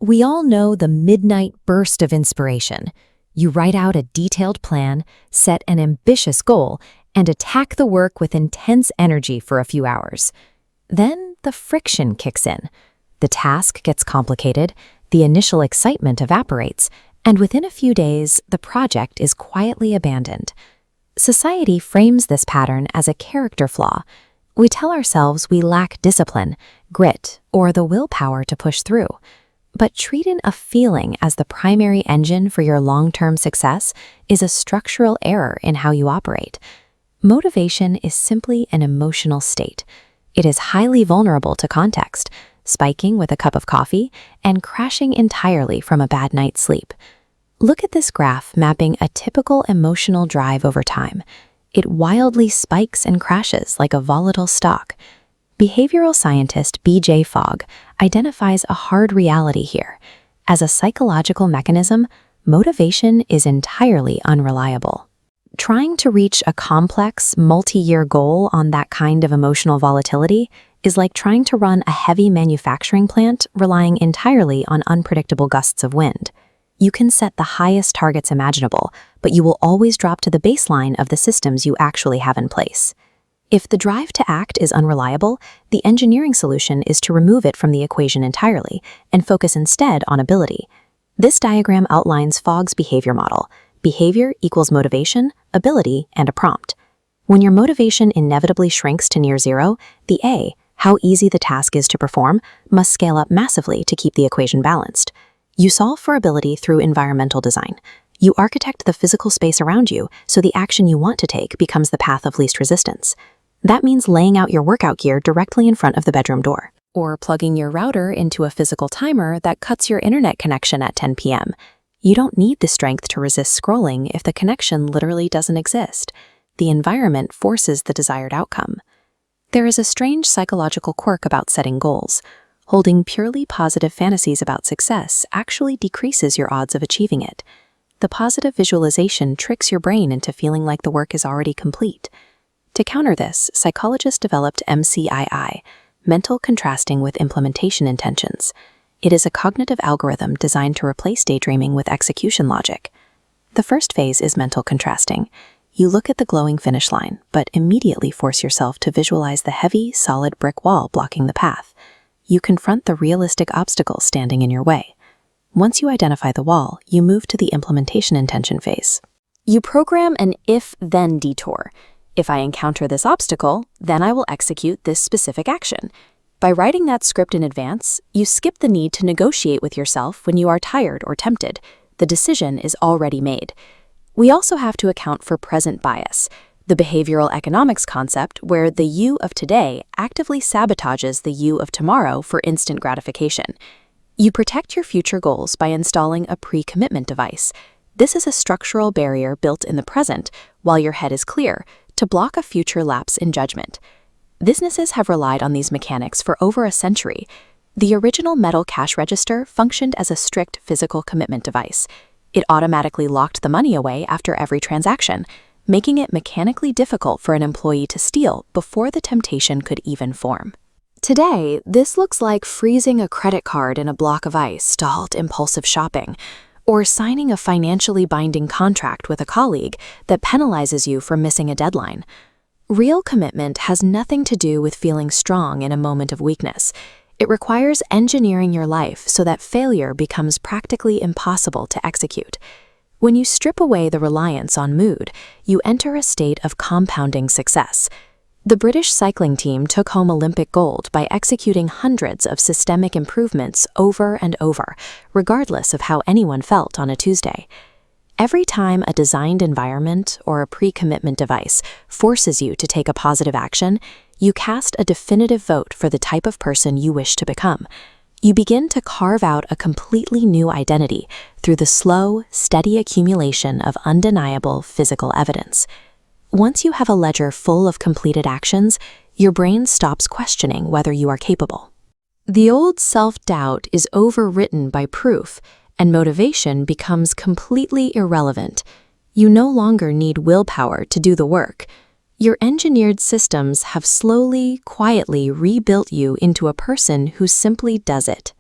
We all know the midnight burst of inspiration. You write out a detailed plan, set an ambitious goal, and attack the work with intense energy for a few hours. Then the friction kicks in. The task gets complicated, the initial excitement evaporates, and within a few days, the project is quietly abandoned. Society frames this pattern as a character flaw. We tell ourselves we lack discipline, grit, or the willpower to push through. But treating a feeling as the primary engine for your long-term success is a structural error in how you operate. Motivation is simply an emotional state. It is highly vulnerable to context, spiking with a cup of coffee and crashing entirely from a bad night's sleep. Look at this graph mapping a typical emotional drive over time. It wildly spikes and crashes like a volatile stock. Behavioral scientist B.J. Fogg identifies a hard reality here. As a psychological mechanism, motivation is entirely unreliable. Trying to reach a complex, multi-year goal on that kind of emotional volatility is like trying to run a heavy manufacturing plant relying entirely on unpredictable gusts of wind. You can set the highest targets imaginable, but you will always drop to the baseline of the systems you actually have in place. If the drive to act is unreliable, the engineering solution is to remove it from the equation entirely and focus instead on ability. This diagram outlines Fogg's behavior model. Behavior equals motivation, ability, and a prompt. When your motivation inevitably shrinks to near zero, the A, how easy the task is to perform, must scale up massively to keep the equation balanced. You solve for ability through environmental design. You architect the physical space around you so the action you want to take becomes the path of least resistance. That means laying out your workout gear directly in front of the bedroom door, or plugging your router into a physical timer that cuts your internet connection at 10 p.m. You don't need the strength to resist scrolling if the connection literally doesn't exist. The environment forces the desired outcome. There is a strange psychological quirk about setting goals. Holding purely positive fantasies about success actually decreases your odds of achieving it. The positive visualization tricks your brain into feeling like the work is already complete. To counter this, psychologists developed MCII, mental contrasting with implementation intentions. It is a cognitive algorithm designed to replace daydreaming with execution logic. The first phase is mental contrasting. You look at the glowing finish line, but immediately force yourself to visualize the heavy, solid brick wall blocking the path. You confront the realistic obstacles standing in your way. Once you identify the wall, you move to the implementation intention phase. You program an if-then detour. If I encounter this obstacle, then I will execute this specific action. By writing that script in advance, you skip the need to negotiate with yourself when you are tired or tempted. The decision is already made. We also have to account for present bias, the behavioral economics concept where the you of today actively sabotages the you of tomorrow for instant gratification. You protect your future goals by installing a pre-commitment device. This is a structural barrier built in the present, while your head is clear, to block a future lapse in judgment. Businesses have relied on these mechanics for over a century. The original metal cash register functioned as a strict physical commitment device. It automatically locked the money away after every transaction, making it mechanically difficult for an employee to steal before the temptation could even form. Today, this looks like freezing a credit card in a block of ice to halt impulsive shopping, or signing a financially binding contract with a colleague that penalizes you for missing a deadline. Real commitment has nothing to do with feeling strong in a moment of weakness. It requires engineering your life so that failure becomes practically impossible to execute. When you strip away the reliance on mood, you enter a state of compounding success. The British cycling team took home Olympic gold by executing hundreds of systemic improvements over and over, regardless of how anyone felt on a Tuesday. Every time a designed environment or a pre-commitment device forces you to take a positive action, you cast a definitive vote for the type of person you wish to become. You begin to carve out a completely new identity through the slow, steady accumulation of undeniable physical evidence. Once you have a ledger full of completed actions, your brain stops questioning whether you are capable. The old self-doubt is overwritten by proof, and motivation becomes completely irrelevant. You no longer need willpower to do the work. Your engineered systems have slowly, quietly rebuilt you into a person who simply does it.